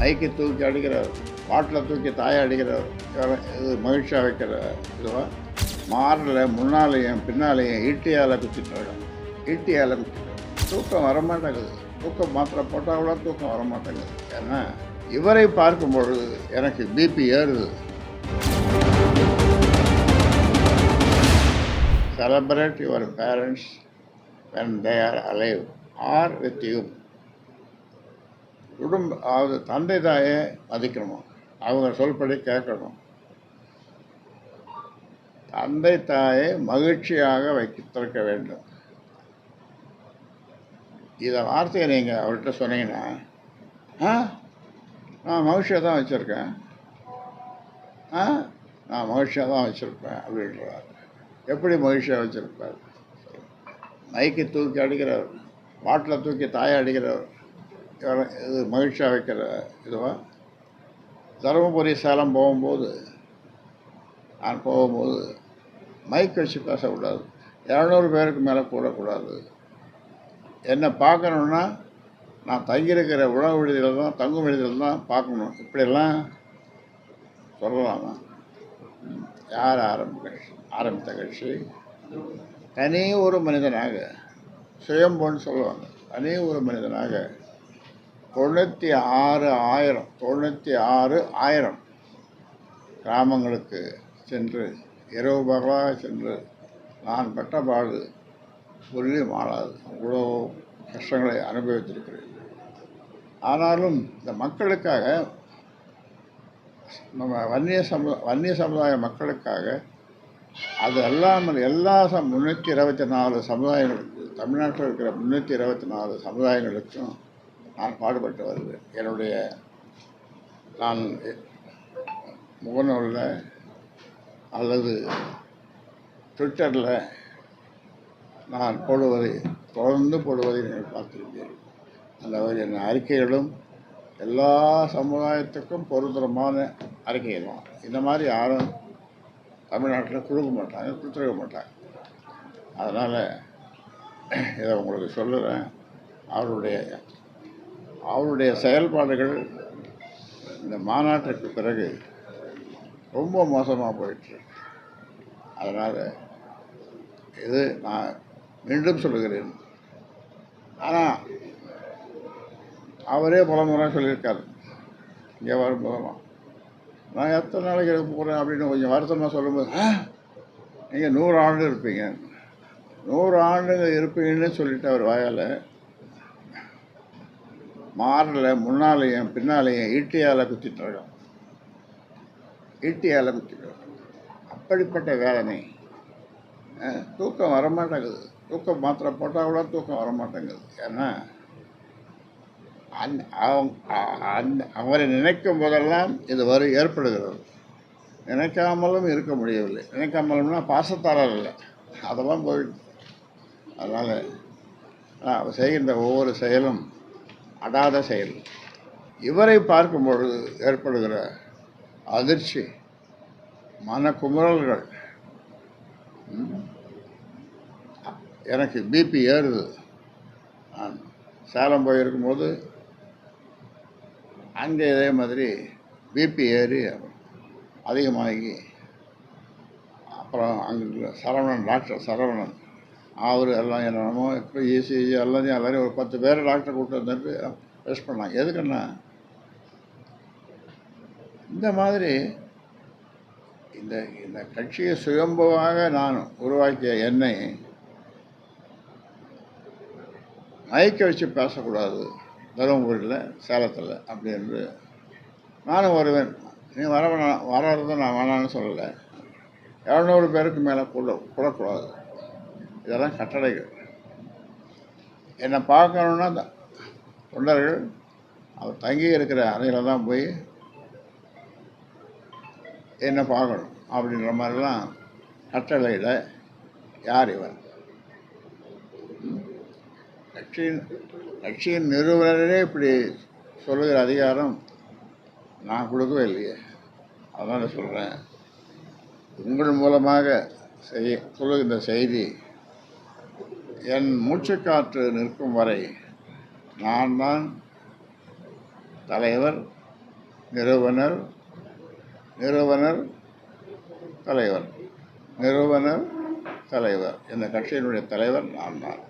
மைக்கை தூக்கி அடிக்கிறவர், பாட்டில் தூக்கி தாயை அடிக்கிறவர், இது மகிழ்ச்சியாக வைக்கிற இதுவாக மாறில் முன்னாலேயும் பின்னாலேயும் ஈட்டியால் குத்திட்டுருக்கோம். ஈட்டியால் குத்திட்டு தூக்கம் வரமாட்டேங்குது. தூக்கம் மாத்திரை போட்டால் கூட தூக்கம் வரமாட்டேங்குது. ஏன்னா இவரை பார்க்கும்பொழுது எனக்கு பிபி ஏறுது. Celebrate your parents when they are alive or with you. அதாவது தந்தை தாயை மதிக்கணும், அவங்க சொல்படி கேட்கணும். தந்தை தாயை மகிழ்ச்சியாக வைத்திருக்க வேண்டும். இதை வார்த்தையை நீங்கள் அவர்கிட்ட சொன்னீங்கன்னா, நான் மகிழ்ச்சியாக தான் வச்சுருக்கேன், நான் மகிழ்ச்சியாக தான் வச்சுருப்பேன் அப்படின்றார். எப்படி மகிழ்ச்சியாக வச்சுருப்பார்? மைக்கை தூக்கி அடிக்கிறவர், பாட்டில் தூக்கி தாயை அடிக்கிறவர், இது மகிழ்ச்சியாக வைக்கிற இதுவாக. தருமபுரி சேலம் போகும்போது மைக் வச்சு பேசக்கூடாது, 200 பேருக்கு மேலே கூடக்கூடாது. என்னை பார்க்கணுன்னா நான் தங்கியிருக்கிற உணவு விடுதியில் தான், தங்கும் விடுதியில் தான் பார்க்கணும். இப்படியெல்லாம் சொல்லலாமா? யார் ஆரம்பித்த கட்சி? தனி ஒரு மனிதனாக, சுயம்போன்னு சொல்லுவாங்க, தனி ஒரு மனிதனாக 96,000 கிராமங்களுக்கு சென்று இரவு பகலாக சென்று நான் பட்ட பாடு சொல்லி மாறாது. அவ்வளோ கஷ்டங்களை அனுபவித்திருக்கிறேன். ஆனாலும் இந்த மக்களுக்காக, நம்ம வன்னிய சமுதாய மக்களுக்காக, அது அல்லாமல் எல்லா 324 சமுதாயங்களுக்கு, தமிழ்நாட்டில் இருக்கிற 324 சமுதாயங்களுக்கும் நான் பாடுபட்டு வருவேன். நான் முகநூலில் அல்லது ட்விட்டரில் நான் தொடர்ந்து போடுவதை நீங்கள் பார்த்துருப்பீர்கள். அந்த என் அறிக்கைகளும் எல்லா சமுதாயத்துக்கும் பொருத்தமான அறிக்கைகள் தான். இந்த மாதிரி யாரும் தமிழ்நாட்டில் கொடுத்துருக்க மாட்டாங்க. அதனால் இதை உங்களுக்கு சொல்லுறேன். அவருடைய செயல்பாடுகள் இந்த மாநாட்டிற்கு பிறகு ரொம்ப மோசமாக போயிடுச்சு. அதனால் இது நான் மீண்டும் சொல்லுகிறேன். ஆனால் அவரே பல முறை சொல்லியிருக்காரு, இங்கே வரும்போதெல்லாம் நான் எத்தனை நாளைக்கு எடுக்க போகிறேன் அப்படின்னு கொஞ்சம் வருத்தமாக சொல்லும்போது, நீங்கள் 100 ஆண்டு இருப்பீங்க, 100 ஆண்டுங்க இருப்பீங்கன்னு சொல்லிட்டு அவர் வாயால் மாறில் முன்னாலேயும் பின்னாலேயும் ஈட்டியால் குத்திட்டுருக்கோம். அப்படிப்பட்ட வேதனை. தூக்கம் வரமாட்டேங்குது. தூக்கம் மாத்திரை போட்டால் கூட தூக்கம் வரமாட்டேங்குது. ஏன்னா அவரை நினைக்கும் போதெல்லாம் இது ஏற்படுகிறது. நினைக்காமலும் இருக்க முடியவில்லை. நினைக்காமலும்னா பாசத்தாளர் இல்லை, அதெல்லாம் போயிடுது. அதனால் அவர் செய்கின்ற ஒவ்வொரு செயலும் அடாத செயல். இவரை பார்க்கும் பொழுது ஏற்படுகிற அதிர்ச்சி, மனக்குமுறல்கள், எனக்கு பிபி ஏறுது. நான் சேலம் போயிருக்கும்போது அங்கே இதே மாதிரி பிபி ஏறி அதிகமாகி, அப்புறம் அங்கே டாக்டர் சரவணன் அவர் எல்லாம் என்னமோ இப்போ இசிஜி எல்லாரையும் ஒரு 10 பேர் டாக்டர் கூப்பிட்டு வந்துட்டு டெஸ்ட் பண்ணாங்க. எதுக்குன்னா இந்த மாதிரி இந்த கட்சியை சுயம்புவாக நான் உருவாக்கிய என்னை மைக்கை வச்சு பேசக்கூடாது தருமபுரியில், சேலத்தில் அப்படி என்று நானும் வருவேன். நீ வர்றது நான் வேணான்னு சொல்லலை. 200 பேருக்கு மேலே கூடக்கூடாது. இதெல்லாம் கட்டளைகள். என்னை பார்க்கணுன்னா தொண்டர்கள் அவர் தங்கி இருக்கிற அறையில் தான் போய் என்னை பார்க்கணும் அப்படின்ற மாதிரிலாம் கட்டளையில் யார் இவர்? கட்சியின் நிறுவனரே இப்படி சொல்லுகிற அதிகாரம் நான் கொடுக்கவே இல்லையே. அதனால் சொல்கிறேன், உங்கள் மூலமாக சொல்லுகின்ற செய்தி என் மூச்சுக்காற்று நிற்கும் வரை நான் தான் தலைவர், நிறுவனர் நிறுவனர் தலைவர் நிறுவனர் தலைவர் இந்த கட்சியினுடைய தலைவர் நான் தான்.